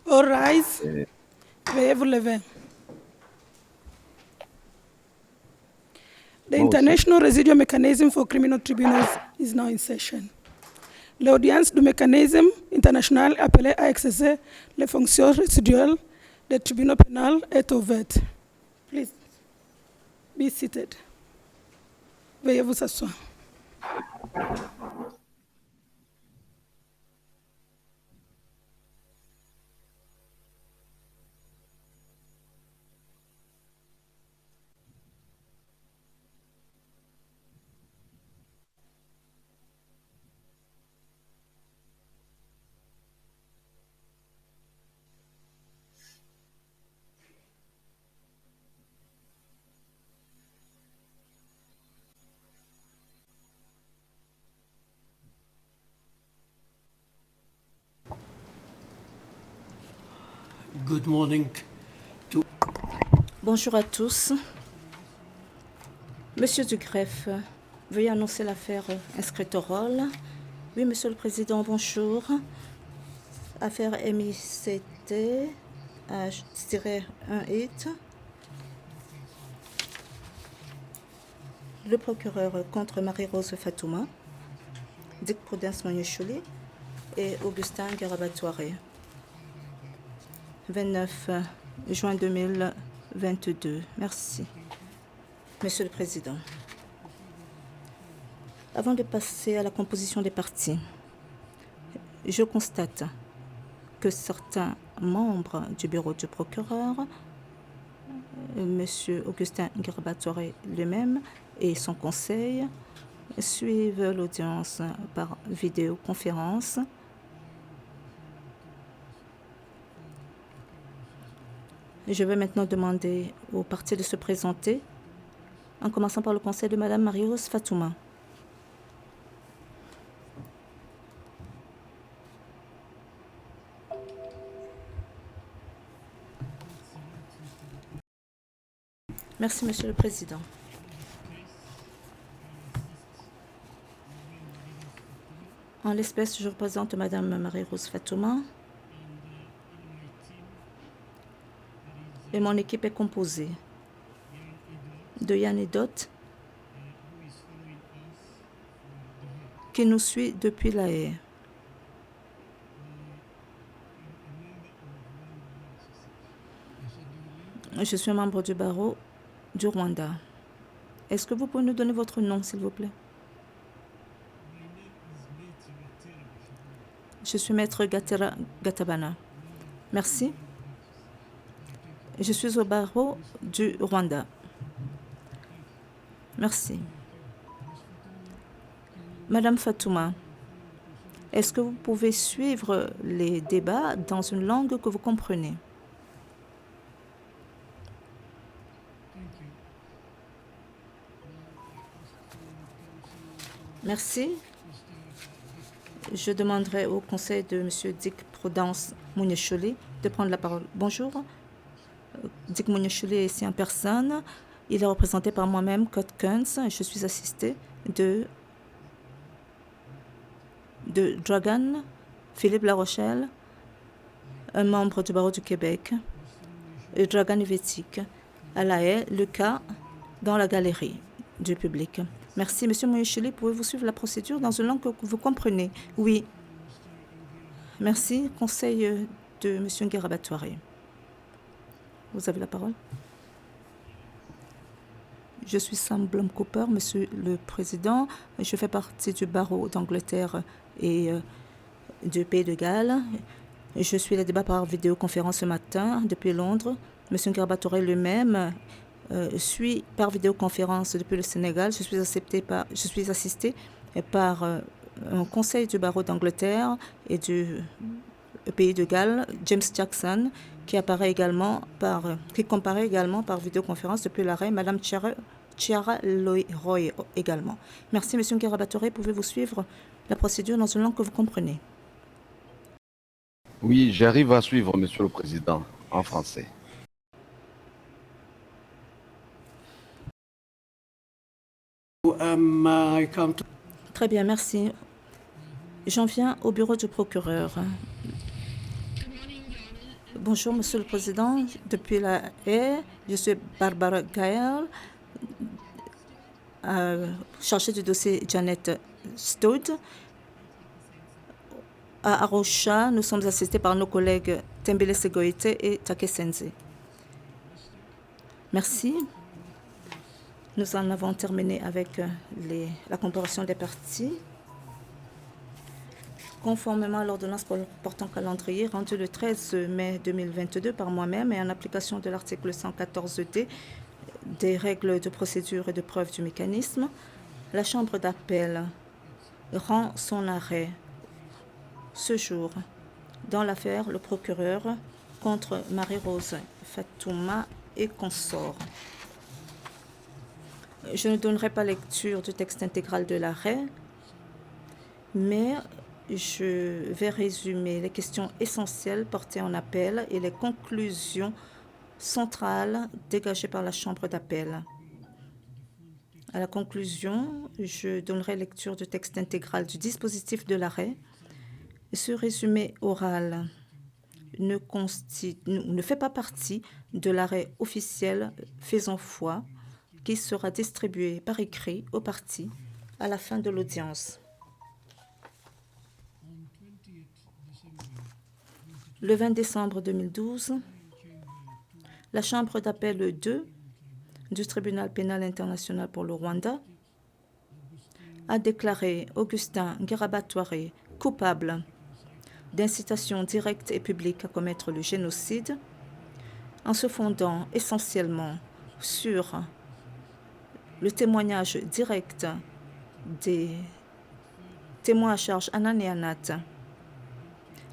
All rise. Et Veuillez vous lever. The moi aussi. International Residual Mechanism for Criminal Tribunals is now in session. L'audience du mécanisme international appelé à exercer les fonctions résiduelles des tribunaux pénals est ouverte. Please, be seated. Veuillez vous asseoir. Good morning. Bonjour à tous. Monsieur Dugreffe, veuillez annoncer l'affaire inscrite au rôle. Oui, Monsieur le Président, bonjour. Affaire MICT H-18. Le procureur contre Marie-Rose Fatouma, Dick Prudence Mognecholi et Augustin Garabatouaré. 29 juin 2022. Merci. Monsieur le Président, avant de passer à la composition des parties, je constate que certains membres du bureau du procureur, M. Augustin Garabatouaré lui-même et son conseil, suivent l'audience par vidéoconférence. Je vais maintenant demander aux parties de se présenter, en commençant par le conseil de Mme Marie-Rose Fatouma. Merci, Monsieur le Président. En l'espèce, je représente Mme Marie-Rose Fatouma et mon équipe est composée de Yann Edot, qui nous suit depuis La Haye. Je suis un membre du barreau du Rwanda. Est-ce que vous pouvez nous donner votre nom, s'il vous plaît? Je suis maître Gatera Gatabana. Merci. Je suis au barreau du Rwanda. Merci. Madame Fatouma, est-ce que vous pouvez suivre les débats dans une langue que vous comprenez? Merci. Je demanderai au conseil de M. Dick Prudence Mognecholi de prendre la parole. Bonjour. Dick Mognecholi est ici en personne. Il est représenté par moi-même, Code Kunz. Je suis assisté de Dragan, Philippe Larochelle, un membre du barreau du Québec, et Dragan Ivetik, à La Haye, le cas dans la galerie du public. Merci. Monsieur Mognecholi, pouvez-vous suivre la procédure dans une langue que vous comprenez? Oui. Merci. Conseil de M. Garabatouaré. Vous avez la parole. Je suis Sam Blom-Cooper, Monsieur le Président. Je fais partie du barreau d'Angleterre et du Pays de Galles. Je suis les débats par vidéoconférence ce matin depuis Londres. Monsieur Garabatouaré lui-même suit par vidéoconférence depuis le Sénégal. Je suis assisté par un conseil du barreau d'Angleterre et du Pays de Galles, James Jackson, qui comparait également par vidéoconférence depuis l'arrêt, Madame Chiara Roy également. Merci, Monsieur Garabatouaré. Pouvez-vous suivre la procédure dans une langue que vous comprenez? Oui, j'arrive à suivre, Monsieur le Président, en français. Très bien, merci. J'en viens au bureau du procureur. Bonjour, Monsieur le Président. Depuis la Haye, je suis Barbara Gaël, chargée du dossier Janet Stoud. À Arusha, nous sommes assistés par nos collègues Tembele Segoïte et Take Senze. Merci. Nous en avons terminé avec la comparaison des parties. Conformément à l'ordonnance portant calendrier rendue le 13 mai 2022 par moi-même et en application de l'article 114D des règles de procédure et de preuve du mécanisme, la Chambre d'appel rend son arrêt ce jour dans l'affaire le procureur contre Marie-Rose Fatouma et consorts. Je ne donnerai pas lecture du texte intégral de l'arrêt, mais je vais résumer les questions essentielles portées en appel et les conclusions centrales dégagées par la Chambre d'appel. À la conclusion, je donnerai lecture du texte intégral du dispositif de l'arrêt. Ce résumé oral ne fait pas partie de l'arrêt officiel faisant foi qui sera distribué par écrit aux parties à la fin de l'audience. Le 20 décembre 2012, la Chambre d'appel 2 du Tribunal pénal international pour le Rwanda a déclaré Augustin Ngirabatware coupable d'incitation directe et publique à commettre le génocide en se fondant essentiellement sur le témoignage direct des témoins à charge Anan et Anat.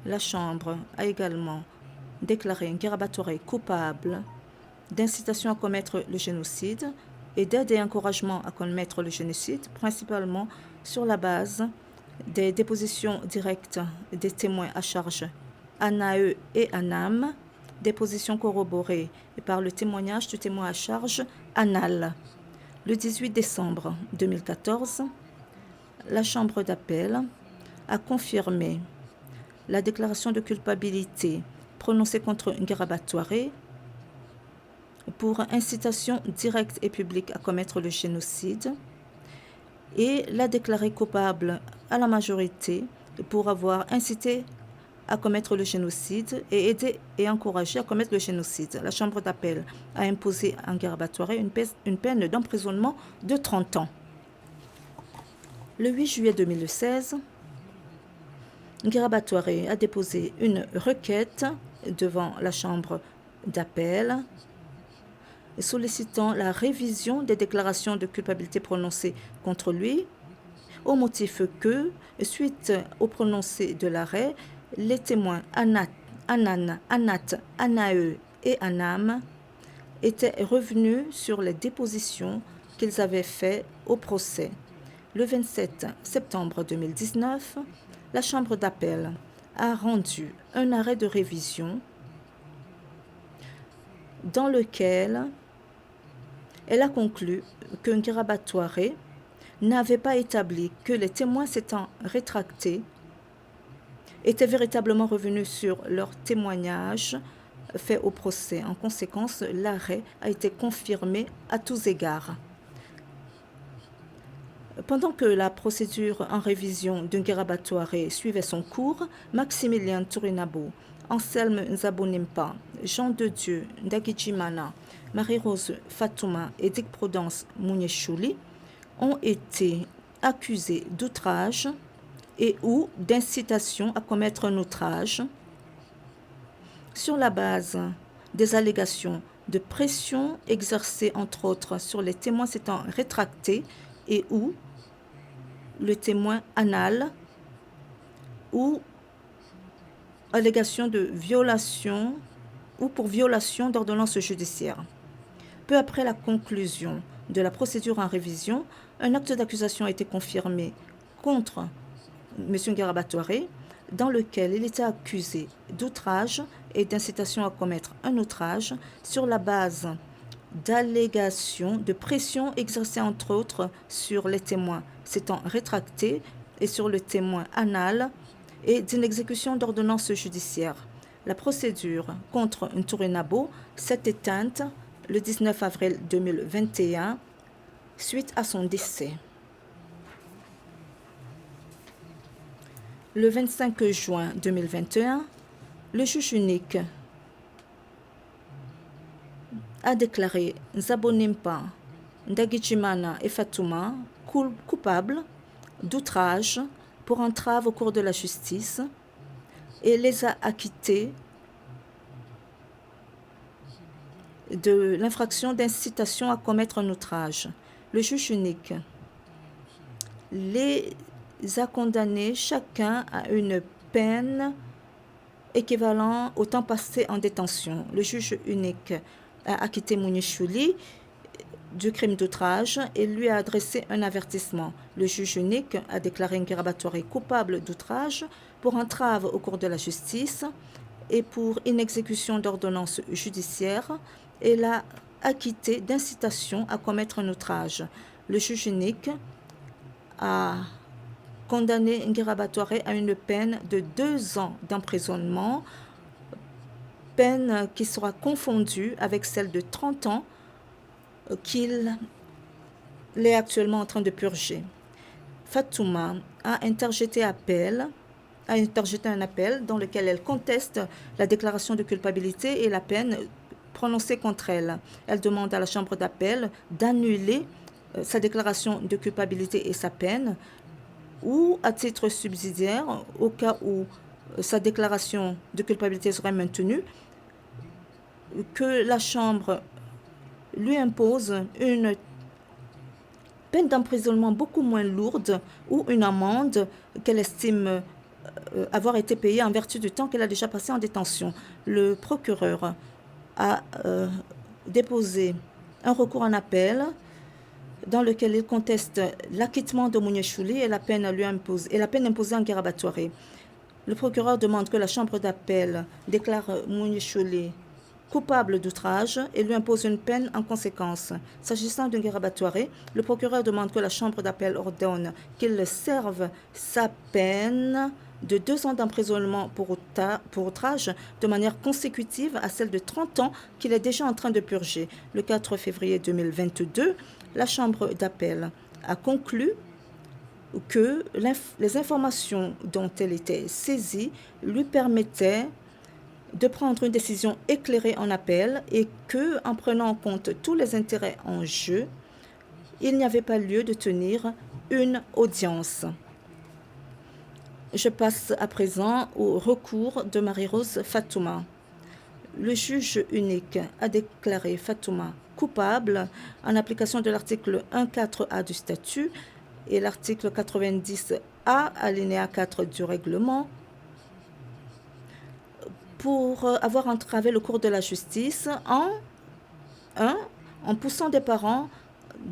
La Chambre a également déclaré Ngirabatware coupable d'incitation à commettre le génocide et d'aide et encouragement à commettre le génocide, principalement sur la base des dépositions directes des témoins à charge Anae et Anam, dépositions corroborées par le témoignage du témoin à charge Anal. Le 18 décembre 2014, la Chambre d'appel a confirmé la déclaration de culpabilité prononcée contre Ngirabatware pour incitation directe et publique à commettre le génocide et l'a déclaré coupable à la majorité pour avoir incité à commettre le génocide et aidé et encouragé à commettre le génocide. La Chambre d'appel a imposé à Ngirabatware une peine d'emprisonnement de 30 ans. Le 8 juillet 2016, Ngirabatware a déposé une requête devant la Chambre d'appel sollicitant la révision des déclarations de culpabilité prononcées contre lui au motif que, suite au prononcé de l'arrêt, les témoins Anan, Anat, Anae et Anam étaient revenus sur les dépositions qu'ils avaient faites au procès. Le 27 septembre 2019, la Chambre d'appel a rendu un arrêt de révision dans lequel elle a conclu que Ngirabatware n'avait pas établi que les témoins s'étant rétractés étaient véritablement revenus sur leur témoignage fait au procès. En conséquence, l'arrêt a été confirmé à tous égards. Pendant que la procédure en révision de Ngirabatware suivait son cours, Maximilien Turinabo, Anselme Nzabonimpa, Jean de Dieu Ndagijimana, Marie-Rose Fatouma et Dick Prudence Mouniéchouli ont été accusés d'outrage et ou d'incitation à commettre un outrage sur la base des allégations de pression exercée entre autres sur les témoins s'étant rétractés et ou le témoin Anal ou allégation de violation ou pour violation d'ordonnance judiciaire. Peu après la conclusion de la procédure en révision, un acte d'accusation a été confirmé contre M. Ngirabatware dans lequel il était accusé d'outrage et d'incitation à commettre un outrage sur la base d'allégations de pression exercée entre autres sur les témoins s'étant rétractés et sur le témoin Anal et d'une exécution d'ordonnance judiciaire. La procédure contre Ntourinabo s'est éteinte le 19 avril 2021 suite à son décès. Le 25 juin 2021, le juge unique a déclaré Nzabonimpa, Ndagichimana et Fatouma coupables d'outrage pour entrave au cours de la justice et les a acquittés de l'infraction d'incitation à commettre un outrage. Le juge unique les a condamnés chacun à une peine équivalente au temps passé en détention. Le juge unique a acquitté Mounichouli du crime d'outrage et lui a adressé un avertissement. Le juge unique a déclaré Nkerabatware coupable d'outrage pour entrave au cours de la justice et pour inexécution d'ordonnance judiciaire et l'a acquitté d'incitation à commettre un outrage. Le juge unique a condamné Nkerabatware à une peine de 2 ans d'emprisonnement, peine qui sera confondue avec celle de 30 ans qu'il est actuellement en train de purger. Fatouma a interjeté un appel dans lequel elle conteste la déclaration de culpabilité et la peine prononcée contre elle. Elle demande à la chambre d'appel d'annuler sa déclaration de culpabilité et sa peine, ou à titre subsidiaire, au cas où sa déclaration de culpabilité serait maintenue, que la chambre lui impose une peine d'emprisonnement beaucoup moins lourde ou une amende qu'elle estime avoir été payée en vertu du temps qu'elle a déjà passé en détention. Le procureur a déposé un recours en appel dans lequel il conteste l'acquittement de Mounichouli et la peine imposée à Nkerabatware. Le procureur demande que la chambre d'appel déclare Mounichouli coupable d'outrage et lui impose une peine en conséquence. S'agissant de Nkerabatware, le procureur demande que la chambre d'appel ordonne qu'il serve sa peine de 2 ans d'emprisonnement pour outrage de manière consécutive à celle de 30 ans qu'il est déjà en train de purger. Le 4 février 2022, la chambre d'appel a conclu que les informations dont elle était saisie lui permettaient de prendre une décision éclairée en appel et que, en prenant en compte tous les intérêts en jeu, il n'y avait pas lieu de tenir une audience. Je passe à présent au recours de Marie-Rose Fatouma. Le juge unique a déclaré Fatouma coupable en application de l'article 1.4a du statut et l'article 90A alinéa 4 du règlement pour avoir entravé le cours de la justice en poussant des parents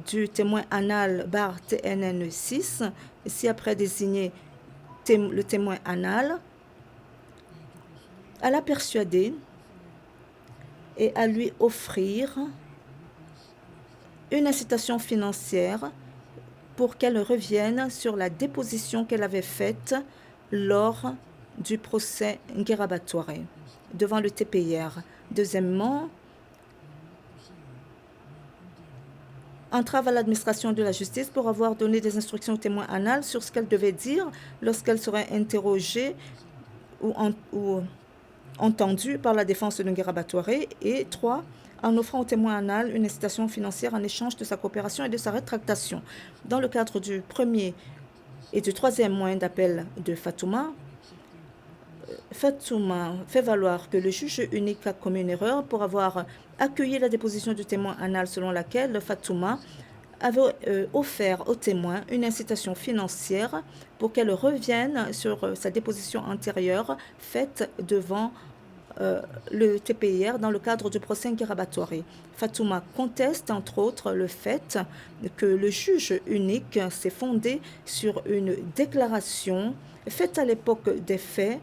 du témoin anal bar TNN 6, si après désigné le témoin anal, à la persuader et à lui offrir une incitation financière pour qu'elle revienne sur la déposition qu'elle avait faite lors du procès Nkerabatware devant le TPIR. Deuxièmement, entrave à l'administration de la justice pour avoir donné des instructions au témoin anal sur ce qu'elle devait dire lorsqu'elle serait interrogée ou entendue par la défense de Nkerabatware. Et 3, en offrant au témoin anal une incitation financière en échange de sa coopération et de sa rétractation. Dans le cadre du premier et du troisième moyen d'appel de Fatouma, Fatouma fait valoir que le juge unique a commis une erreur pour avoir accueilli la déposition du témoin anal selon laquelle Fatouma avait offert au témoin une incitation financière pour qu'elle revienne sur sa déposition antérieure faite devant le TPIR dans le cadre du procès Nkerabatware. Fatouma conteste entre autres le fait que le juge unique s'est fondé sur une déclaration faite à l'époque des faits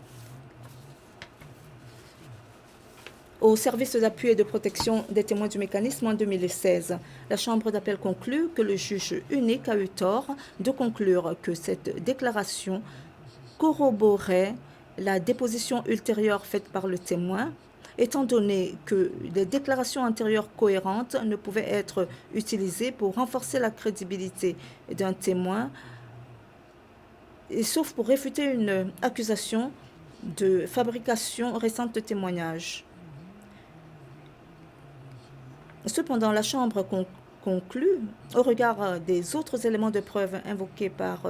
au service d'appui et de protection des témoins du mécanisme en 2016. La Chambre d'appel conclut que le juge unique a eu tort de conclure que cette déclaration corroborait la déposition ultérieure faite par le témoin, étant donné que les déclarations antérieures cohérentes ne pouvaient être utilisées pour renforcer la crédibilité d'un témoin, et sauf pour réfuter une accusation de fabrication récente de témoignages. Cependant, la Chambre conclut, au regard des autres éléments de preuve invoqués par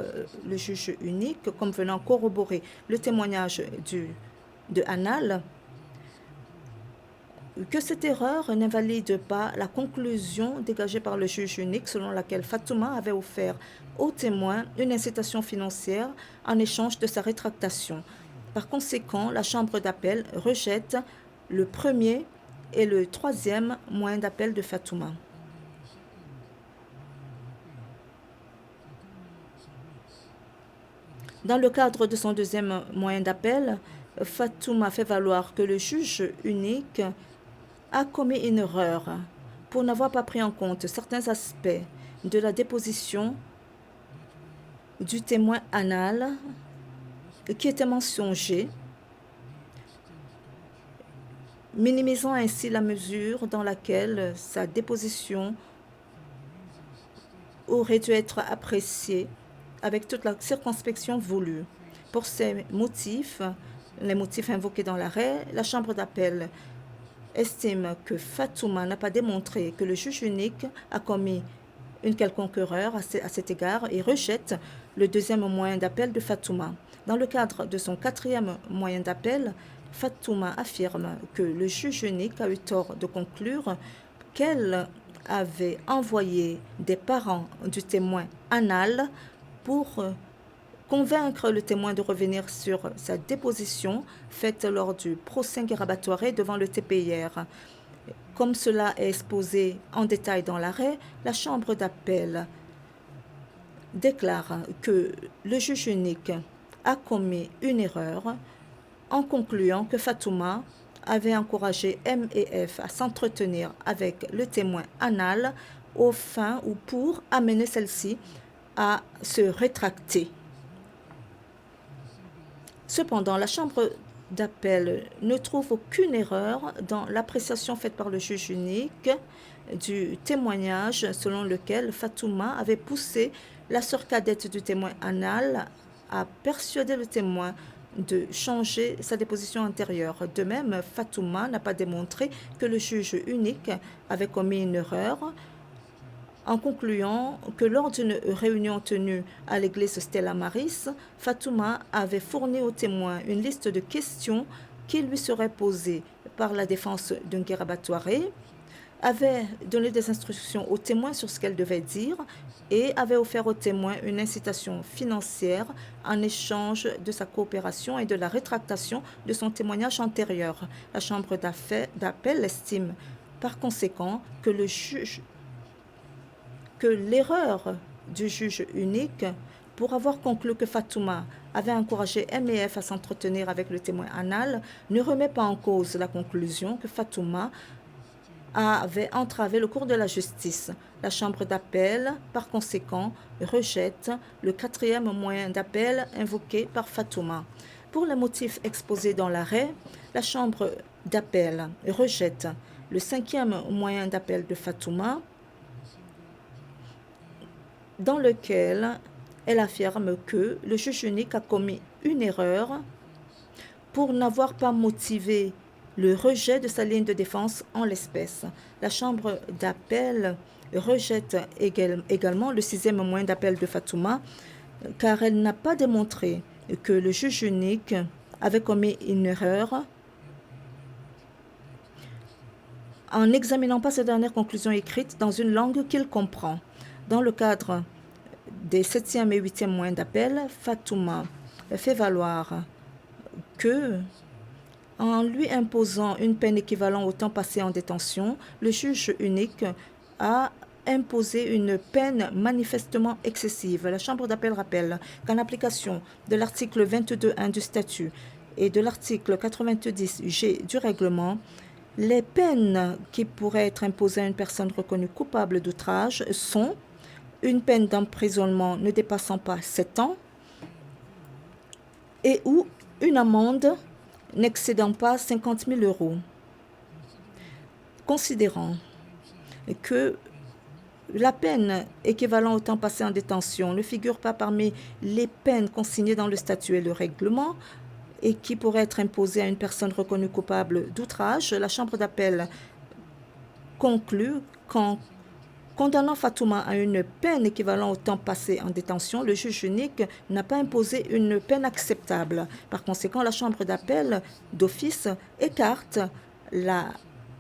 le juge unique comme venant corroborer le témoignage de Anal, que cette erreur n'invalide pas la conclusion dégagée par le juge unique selon laquelle Fatouma avait offert au témoin une incitation financière en échange de sa rétractation. Par conséquent, la Chambre d'appel rejette le premier et le troisième moyen d'appel de Fatouma. Dans le cadre de son deuxième moyen d'appel, Fatouma fait valoir que le juge unique a commis une erreur pour n'avoir pas pris en compte certains aspects de la déposition du témoin Anal qui était mentionné, minimisant ainsi la mesure dans laquelle sa déposition aurait dû être appréciée avec toute la circonspection voulue. Pour ces motifs, les motifs invoqués dans l'arrêt, la Chambre d'appel estime que Fatouma n'a pas démontré que le juge unique a commis une quelconque erreur à cet égard et rejette le deuxième moyen d'appel de Fatouma. Dans le cadre de son quatrième moyen d'appel, Fatouma affirme que le juge unique a eu tort de conclure qu'elle avait envoyé des parents du témoin Anal pour convaincre le témoin de revenir sur sa déposition faite lors du procès Guirabatoire devant le TPIR. Comme cela est exposé en détail dans l'arrêt, la Chambre d'appel déclare que le juge unique a commis une erreur en concluant que Fatouma avait encouragé M et F à s'entretenir avec le témoin Anal aux fins ou pour amener celle-ci à se rétracter. Cependant, la Chambre d'appel ne trouve aucune erreur dans l'appréciation faite par le juge unique du témoignage selon lequel Fatouma avait poussé la sœur cadette du témoin Anal à persuader le témoin de changer sa déposition antérieure. De même, Fatouma n'a pas démontré que le juge unique avait commis une erreur en concluant que lors d'une réunion tenue à l'église Stella Maris, Fatouma avait fourni au témoin une liste de questions qui lui seraient posées par la défense d'un Guirabatoire, avait donné des instructions au témoin sur ce qu'elle devait dire et avait offert au témoin une incitation financière en échange de sa coopération et de la rétractation de son témoignage antérieur. La Chambre d'appel estime par conséquent que l'erreur du juge unique pour avoir conclu que Fatouma avait encouragé M et F à s'entretenir avec le témoin Anal ne remet pas en cause la conclusion que Fatouma avait entravé le cours de la justice. La Chambre d'appel, par conséquent, rejette le quatrième moyen d'appel invoqué par Fatouma. Pour les motifs exposés dans l'arrêt, la Chambre d'appel rejette le cinquième moyen d'appel de Fatouma, dans lequel elle affirme que le juge unique a commis une erreur pour n'avoir pas motivé le rejet de sa ligne de défense en l'espèce. La Chambre d'appel rejette également le sixième moyen d'appel de Fatouma car elle n'a pas démontré que le juge unique avait commis une erreur en n'examinant pas ces dernières conclusions écrites dans une langue qu'il comprend. Dans le cadre des 7e et 8e moyens d'appel, Fatouma fait valoir que, en lui imposant une peine équivalente au temps passé en détention, le juge unique a imposé une peine manifestement excessive. La Chambre d'appel rappelle qu'en application de l'article 22.1 du statut et de l'article 90G du règlement, les peines qui pourraient être imposées à une personne reconnue coupable d'outrage sont une peine d'emprisonnement ne dépassant pas 7 ans et ou une amende n'excédant pas 50 000 euros. Considérant que la peine équivalente au temps passé en détention ne figure pas parmi les peines consignées dans le statut et le règlement et qui pourraient être imposées à une personne reconnue coupable d'outrage, la Chambre d'appel conclut qu'en condamnant Fatouma à une peine équivalente au temps passé en détention, le juge unique n'a pas imposé une peine acceptable. Par conséquent, la Chambre d'appel d'office écarte la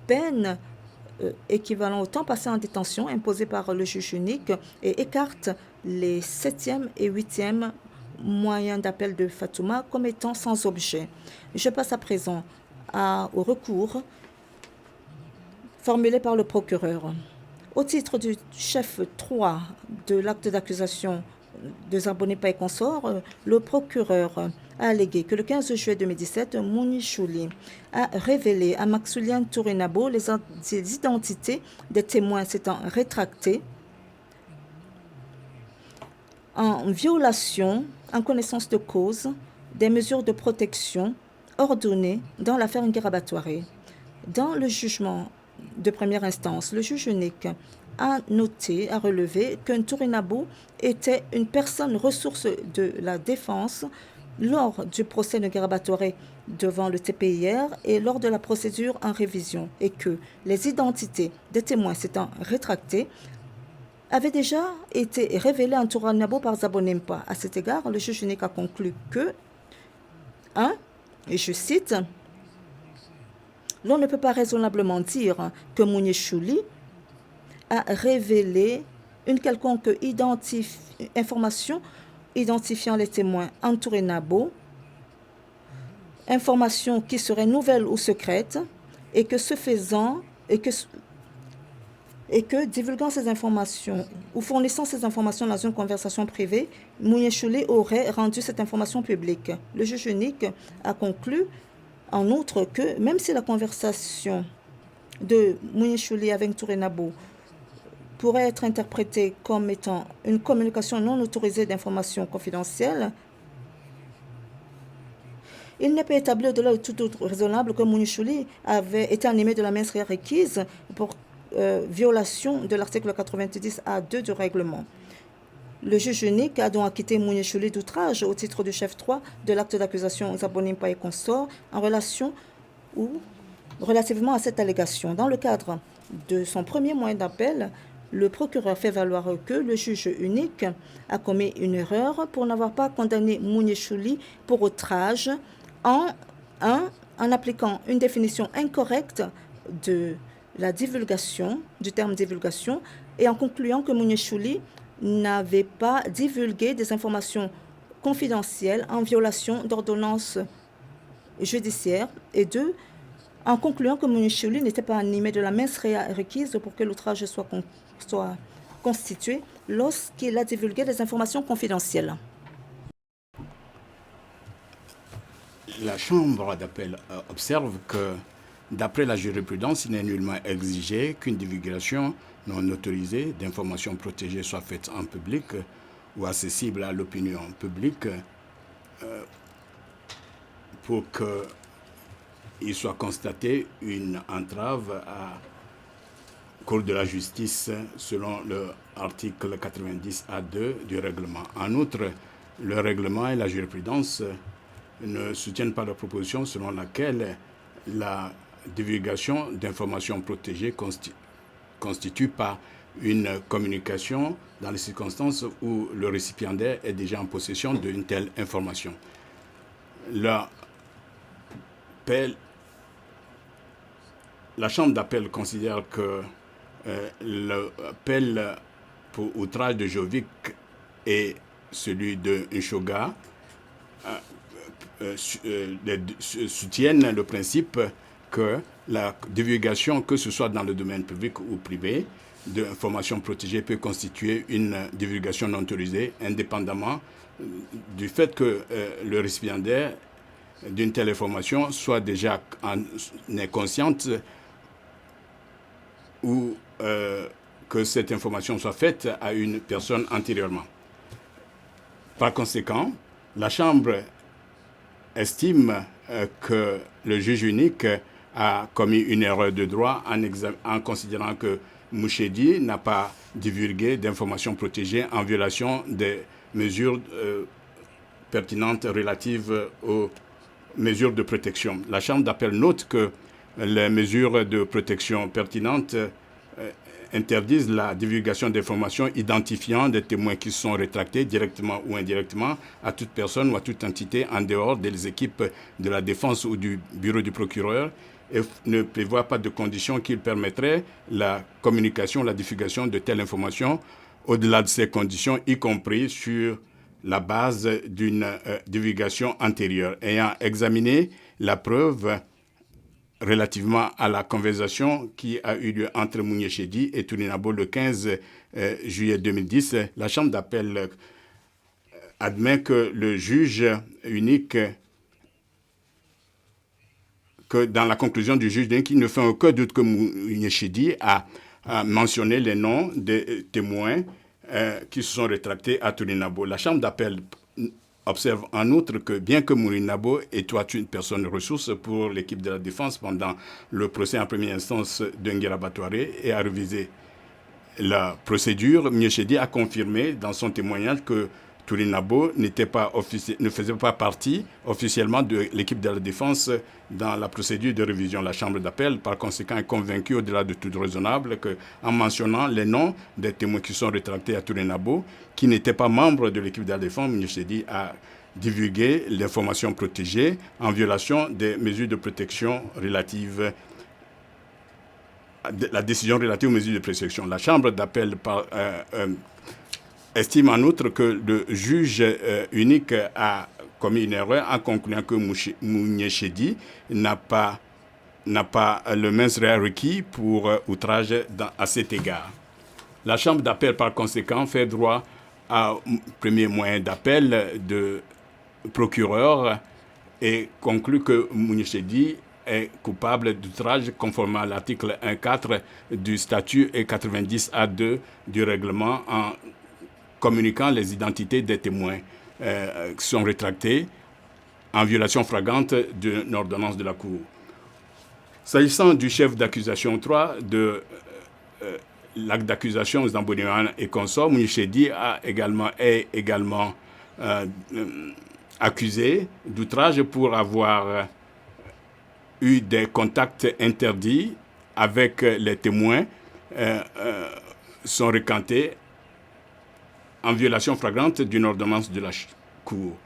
peine équivalent au temps passé en détention imposé par le juge unique et écarte les 7e et 8e moyens d'appel de Fatouma comme étant sans objet. Je passe à présent au recours formulé par le procureur. Au titre du chef 3 de l'acte d'accusation de Zabonipa et consorts, le procureur a allégué que le 15 juillet 2017, Mouni Chouli a révélé à Maxulien Tourinabo les identités des témoins s'étant rétractés en violation, en connaissance de cause, des mesures de protection ordonnées dans l'affaire Ngirabatouare. Dans le jugement de première instance, le juge unique a noté, a relevé qu'un Tourinabo était une personne ressource de la défense lors du procès de Ngirabatouare devant le TPIR et lors de la procédure en révision et que les identités des témoins s'étant rétractées avaient déjà été révélées en Tourinabo par Zabonimpa. À cet égard, le juge unique a conclu que 1. Et je cite, « L'on ne peut pas raisonnablement dire que Mouni Chouli a révélé une quelconque information identifiant les témoins en Tourinabo, information qui serait nouvelle ou secrète, et que ce faisant, et que divulguant ces informations ou fournissant ces informations dans une conversation privée, Mouni Chouli aurait rendu cette information publique. » Le juge unique a conclu en outre que même si la conversation de Mouni Chouli avec Tourinabo pourrait être interprétée comme étant une communication non autorisée d'informations confidentielles, il n'est pas établi au-delà de tout doute raisonnable que Mouni Chouli avait été animé de la main requise pour violation de l'article 90A2 du règlement. Le juge unique a donc acquitté Mouni Chouli d'outrage au titre du chef 3 de l'acte d'accusation Zabonimpa et consorts en relation ou relativement à cette allégation. Dans le cadre de son premier moyen d'appel, le procureur fait valoir que le juge unique a commis une erreur pour n'avoir pas condamné Mouni Chouli pour outrage en appliquant une définition incorrecte de la divulgation, du terme divulgation, et en concluant que Mouni Chouli n'avait pas divulgué des informations confidentielles en violation d'ordonnances judiciaires, et 2, en concluant que Mouni Chouli n'était pas animé de la mince requise pour que l'outrage soit constitué lorsqu'il a divulgué des informations confidentielles. La Chambre d'appel observe que, d'après la jurisprudence, il n'est nullement exigé qu'une divulgation non autorisée d'informations protégées soit faite en public ou accessible à l'opinion publique pour qu'il soit constaté une entrave à cours de la justice selon l'article 90A2 du règlement. En outre, le règlement et la jurisprudence ne soutiennent pas la proposition selon laquelle la divulgation d'informations protégées constitue pas une communication dans les circonstances où le récipiendaire est déjà en possession d'une telle information. La Chambre d'appel considère que l'appel pour outrage de Jovic et celui de Nshoga soutiennent le principe que la divulgation, que ce soit dans le domaine public ou privé, d'informations protégées peut constituer une divulgation non autorisée, indépendamment du fait que le récipiendaire d'une telle information soit déjà consciente ou que cette information soit faite à une personne antérieurement. Par conséquent, la Chambre estime que le juge unique a commis une erreur de droit en considérant que Mouchedi n'a pas divulgué d'informations protégées en violation des mesures pertinentes relatives aux mesures de protection. La Chambre d'appel note que les mesures de protection pertinentes interdisent la divulgation d'informations identifiant des témoins qui sont rétractés directement ou indirectement à toute personne ou à toute entité en dehors des équipes de la défense ou du bureau du procureur et ne prévoit pas de conditions qui permettraient la communication, la divulgation de telles informations au-delà de ces conditions, y compris sur la base d'une divulgation antérieure. Ayant examiné la preuve relativement à la conversation qui a eu lieu entre Mouniechedi et Tourinabo le 15 juillet 2010, la Chambre d'appel admet que le juge unique, que dans la conclusion du juge unique, il ne fait aucun doute que Mouniechedi a mentionné les noms des témoins qui se sont rétractés à Tourinabo. La Chambre d'appel observe en outre que bien que Tourinabo soit une personne ressource pour l'équipe de la défense pendant le procès en première instance de Nguera Batoiré et a révisé la procédure, Mouniechedi a confirmé dans son témoignage que Tourinabo ne faisait pas partie officiellement de l'équipe de la défense dans la procédure de révision. La Chambre d'appel, par conséquent, est convaincue au-delà de tout raisonnable qu'en mentionnant les noms des témoins qui sont rétractés à Tourinabo, qui n'étaient pas membres de l'équipe de la défense, Mouniechedi a divulgué l'information protégée en violation des mesures de protection relatives la décision relative aux mesures de protection. La Chambre d'appel estime en outre que le juge unique a commis une erreur en concluant que Mouniechedi n'a pas le mens rea requis pour outrage à cet égard. La Chambre d'appel, par conséquent, fait droit au premier moyen d'appel de procureur et conclut que Mouniechedi est coupable d'outrage conformément à l'article 1.4 du statut et 90A2 du règlement en communiquant les identités des témoins qui sont rétractés en violation flagrante d'une ordonnance de la Cour. S'agissant du chef d'accusation 3 de l'acte d'accusation Zambonian et consort, Mouniechedi est également accusé d'outrage pour avoir eu des contacts interdits avec les témoins sont recantés en violation flagrante d'une ordonnance de la Cour.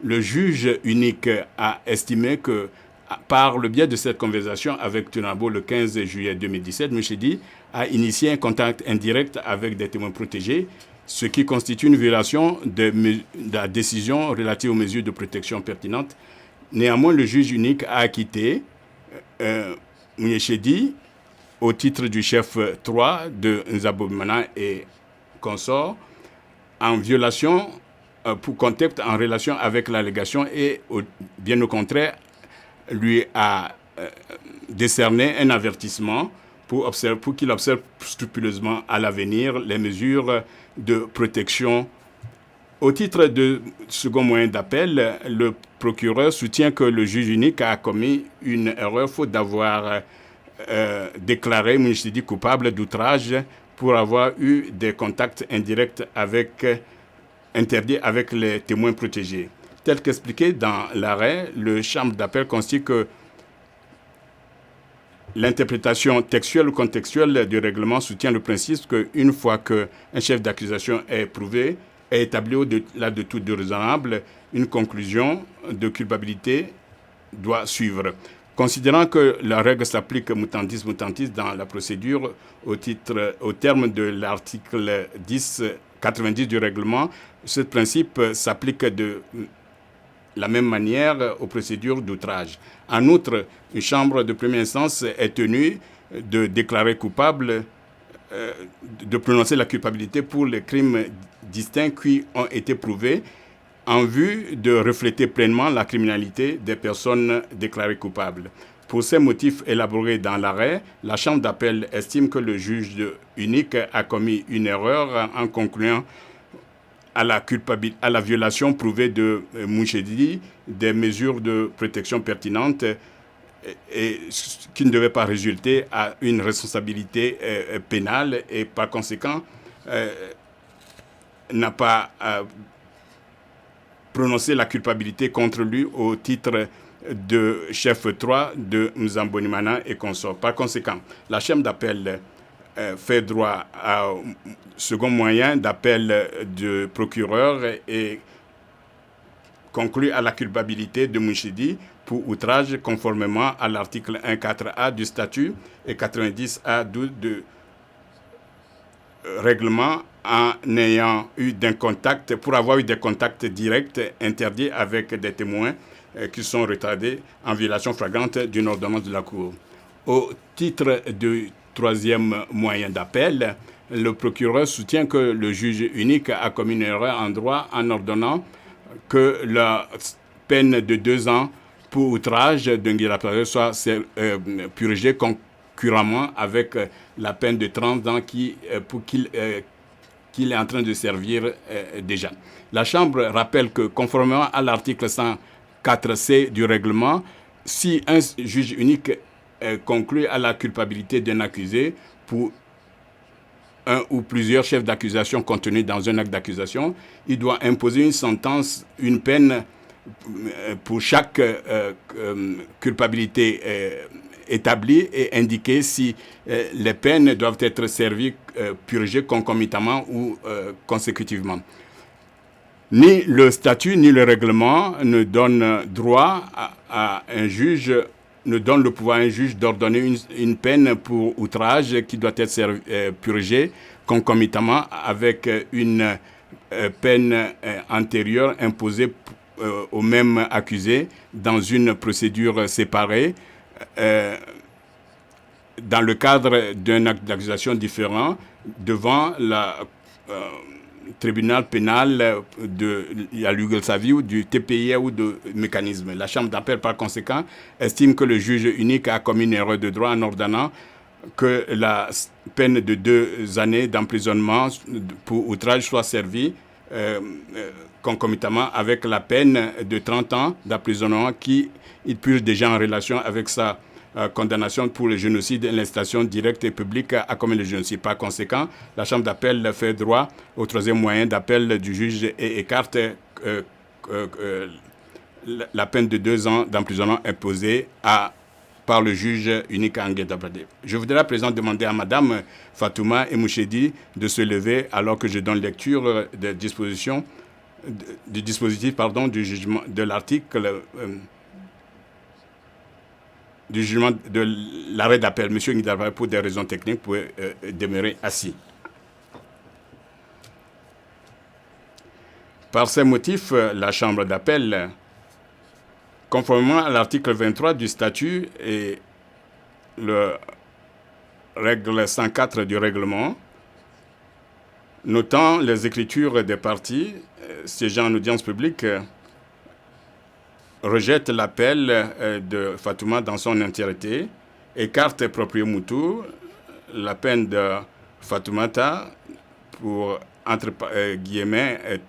Le juge unique a estimé que, par le biais de cette conversation avec Tourinabo le 15 juillet 2017, Mouniechedi a initié un contact indirect avec des témoins protégés, ce qui constitue une violation de la décision relative aux mesures de protection pertinentes. Néanmoins, le juge unique a acquitté Mouniechedi au titre du chef 3 de Nzabomana et consorts en violation pour contact en relation avec l'allégation et bien au contraire lui a décerné un avertissement pour qu'il observe scrupuleusement à l'avenir les mesures de protection. Au titre de second moyen d'appel, le procureur soutient que le juge unique a commis une erreur faute d'avoir déclaré Mouniechedi coupable d'outrage pour avoir eu des contacts indirects interdits avec les témoins protégés. Tel qu'expliqué dans l'arrêt, le chambre d'appel considère que l'interprétation textuelle ou contextuelle du règlement soutient le principe qu'une fois qu'un chef d'accusation est prouvé, est établi au-delà de tout de raisonnable, une conclusion de culpabilité doit suivre. Considérant que la règle s'applique mutandis dans la procédure au terme de l'article 90 du règlement, ce principe s'applique de la même manière aux procédures d'outrage. En outre, une chambre de première instance est tenue de déclarer coupable, de prononcer la culpabilité pour les crimes distincts qui ont été prouvés en vue de refléter pleinement la criminalité des personnes déclarées coupables. Pour ces motifs élaborés dans l'arrêt, la Chambre d'appel estime que le juge unique a commis une erreur en concluant à la violation prouvée de Mouchedi des mesures de protection pertinentes et qui ne devaient pas résulter à une responsabilité pénale et par conséquent n'a pas prononcé la culpabilité contre lui au titre de chef 3 de Nzambonimana et consorts. Par conséquent, la Chambre d'appel fait droit à second moyen d'appel du procureur et conclut à la culpabilité de Mouchedi pour outrage conformément à l'article 1.4a du statut et 90A du règlement en ayant eu des contacts, pour avoir eu des contacts directs interdits avec des témoins qui sont retardés en violation flagrante d'une ordonnance de la Cour. Au titre du troisième moyen d'appel, le procureur soutient que le juge unique a commis une erreur en droit en ordonnant que la peine de 2 ans pour outrage d'un guet-appareil soit purgée concurremment avec la peine de 30 ans qu'il est en train de servir déjà. La Chambre rappelle que, conformément à l'article 104C du règlement, si un juge unique conclut à la culpabilité d'un accusé pour un ou plusieurs chefs d'accusation contenus dans un acte d'accusation, il doit imposer une sentence, une peine pour chaque culpabilité établie et indiquer si les peines doivent être servies, purgées concomitamment ou consécutivement. Ni le statut ni le règlement ne donnent droit à un juge, ne donne le pouvoir à un juge d'ordonner une peine pour outrage qui doit être purgée concomitamment avec une peine antérieure imposée au même accusé dans une procédure séparée dans le cadre d'un acte d'accusation différent devant la tribunal pénal de la Yougoslavie ou du TPI ou de mécanisme. La Chambre d'appel, par conséquent, estime que le juge unique a commis une erreur de droit en ordonnant que la peine de 2 années d'emprisonnement pour outrage soit servie concomitamment avec la peine de 30 ans d'emprisonnement qui il purge déjà en relation avec sa condamnation pour le génocide et l'incitation directe et publique à commettre le génocide. Par conséquent, la Chambre d'appel fait droit au troisième moyen d'appel du juge et écarte la peine de 2 ans d'emprisonnement imposée par le juge unique à Nguédabradé. Je voudrais à présent demander à Madame Fatouma Mouchedi de se lever alors que je donne lecture des dispositions du dispositif du jugement de l'article du jugement de l'arrêt d'appel. Monsieur Nguédabradé, pour des raisons techniques, pouvait demeurer assis. Par ces motifs, la Chambre d'appel, conformément à l'article 23 du statut et le règle 104 du règlement, notant les écritures des parties siégeant en audience publique, rejette l'appel de Fatouma dans son entièreté, écarte proprio motu la peine de Fatoumata pour, entre guillemets,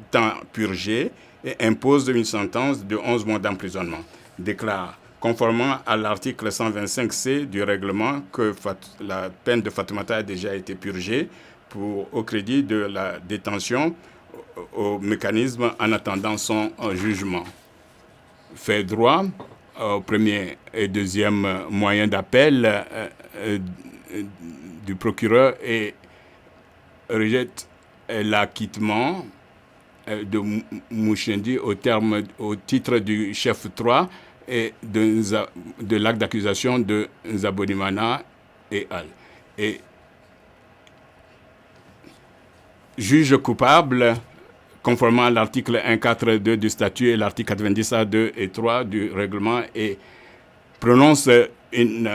temps purgé et impose une sentence de 11 mois d'emprisonnement. Déclare, conformément à l'article 125C du règlement, que la peine de Fatoumata a déjà été purgée au crédit de la détention au mécanisme en attendant son jugement. Fait droit au premier et deuxième moyen d'appel du procureur et rejette l'acquittement de Mouchendi au titre du chef 3 et de l'acte d'accusation de Nzambonimana et al. Et juge coupable, conformément à l'article 1.4.2 du statut et l'article 90A2 et 3 du règlement, et prononce une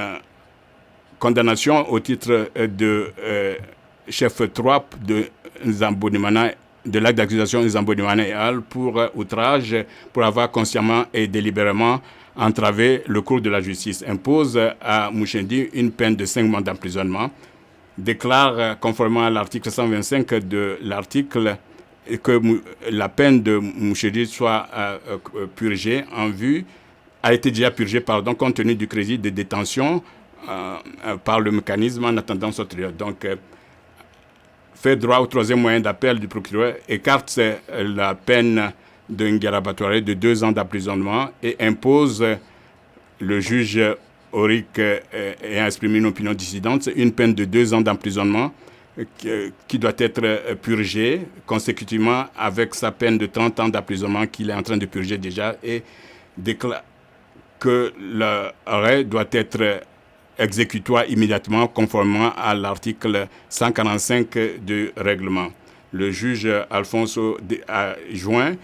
condamnation au titre de chef 3 de Nzambonimana, de l'acte d'accusation de Nzambonimana et al. Pour outrage, pour avoir consciemment et délibérément entravé le cours de la justice. Impose à Mouchendi une peine de 5 mois d'emprisonnement. Déclare, conformément à l'article 125 de l'article que la peine de Mouchedi soit purgée a été déjà purgée, compte tenu du crédit de détention par le mécanisme en attendant son trial. Donc, fait droit au troisième moyen d'appel du procureur, écarte la peine de Ngara Batouré de 2 ans d'emprisonnement et impose le juge Auric ayant exprimé une opinion dissidente, une peine de 2 ans d'emprisonnement qui doit être purgée consécutivement avec sa peine de 30 ans d'emprisonnement qu'il est en train de purger déjà, et déclare que l'arrêt doit être exécutoire immédiatement conformément à l'article 145 du règlement. Le juge Alfonso a joint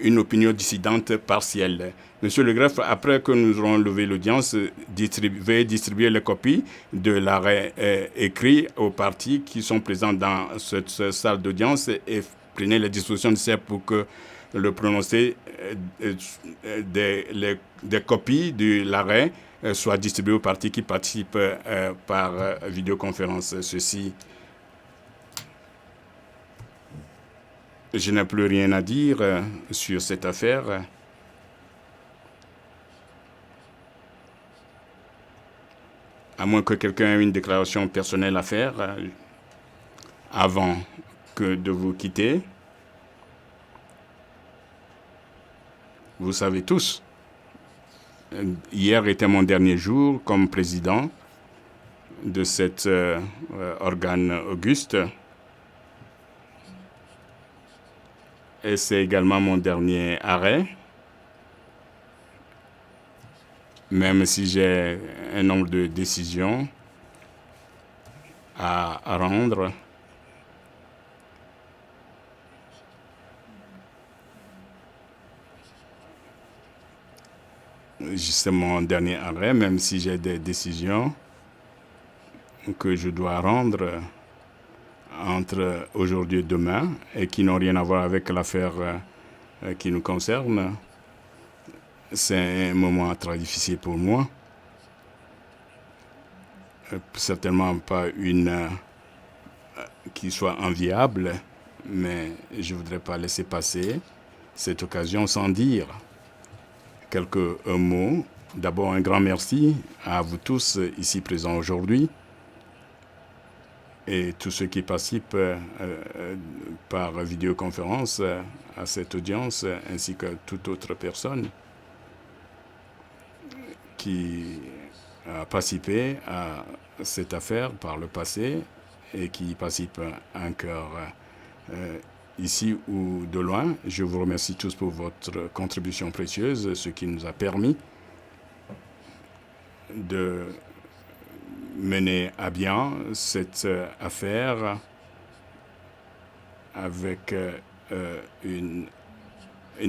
une opinion dissidente partielle. Monsieur le greffe, après que nous aurons levé l'audience, veuillez distribuer les copies de l'arrêt écrit aux parties qui sont présents dans cette salle d'audience et prenez les dispositions nécessaires pour que le prononcé des copies de l'arrêt soit distribué aux parties qui participent par vidéoconférence. Ceci, je n'ai plus rien à dire sur cette affaire. À moins que quelqu'un ait une déclaration personnelle à faire avant de vous quitter. Vous savez tous, hier était mon dernier jour comme président de cet organe auguste. Et c'est également mon dernier arrêt. Même si j'ai un nombre de décisions à rendre. C'est mon dernier arrêt, même si j'ai des décisions que je dois rendre entre aujourd'hui et demain et qui n'ont rien à voir avec l'affaire qui nous concerne. C'est un moment très difficile pour moi. Certainement pas une qui soit enviable, mais je ne voudrais pas laisser passer cette occasion sans dire quelques mots. D'abord, un grand merci à vous tous ici présents aujourd'hui et tous ceux qui participent par vidéoconférence à cette audience, ainsi que toute autre personne qui a participé à cette affaire par le passé et qui participe encore ici ou de loin. Je vous remercie tous pour votre contribution précieuse, ce qui nous a permis de mener à bien cette affaire avec une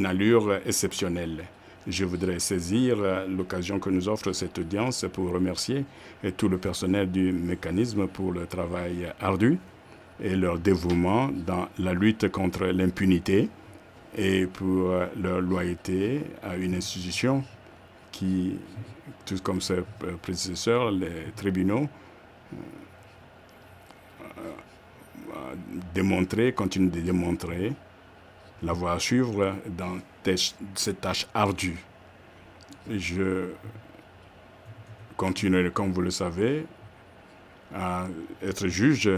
allure exceptionnelle. Je voudrais saisir l'occasion que nous offre cette audience pour remercier tout le personnel du mécanisme pour le travail ardu et leur dévouement dans la lutte contre l'impunité et pour leur loyauté à une institution qui, tout comme ses prédécesseurs, les tribunaux, continue de démontrer la voie à suivre dans cette tâche ardue. Je continuerai, comme vous le savez, à être juge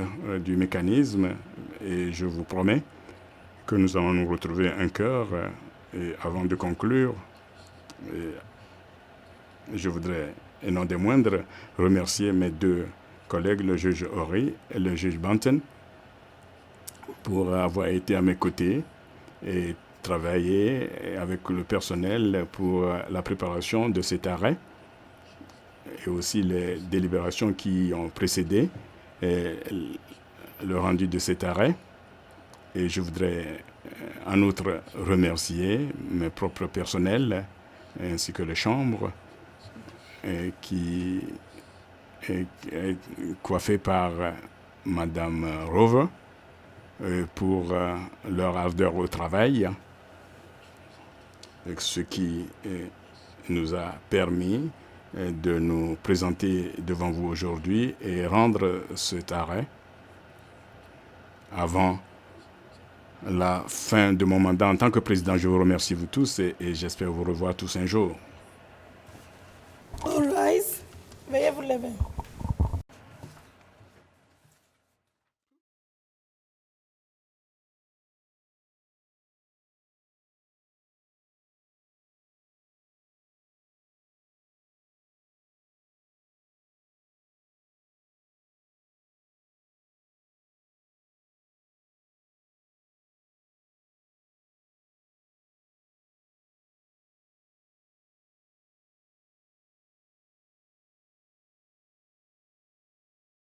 du mécanisme et je vous promets que nous allons nous retrouver un cœur. Et avant de conclure, je voudrais, et non des moindres, remercier mes 2 collègues, le juge Horry et le juge Banton, pour avoir été à mes côtés et travailler avec le personnel pour la préparation de cet arrêt et aussi les délibérations qui ont précédé le rendu de cet arrêt. Et je voudrais en outre remercier mes propres personnels ainsi que les chambres qui est coiffée par Madame Rover pour leur ardeur au travail, ce qui nous a permis de nous présenter devant vous aujourd'hui et rendre cet arrêt avant la fin de mon mandat en tant que président. Je vous remercie vous tous et j'espère vous revoir tous un jour. All rise. Veuillez vous lever.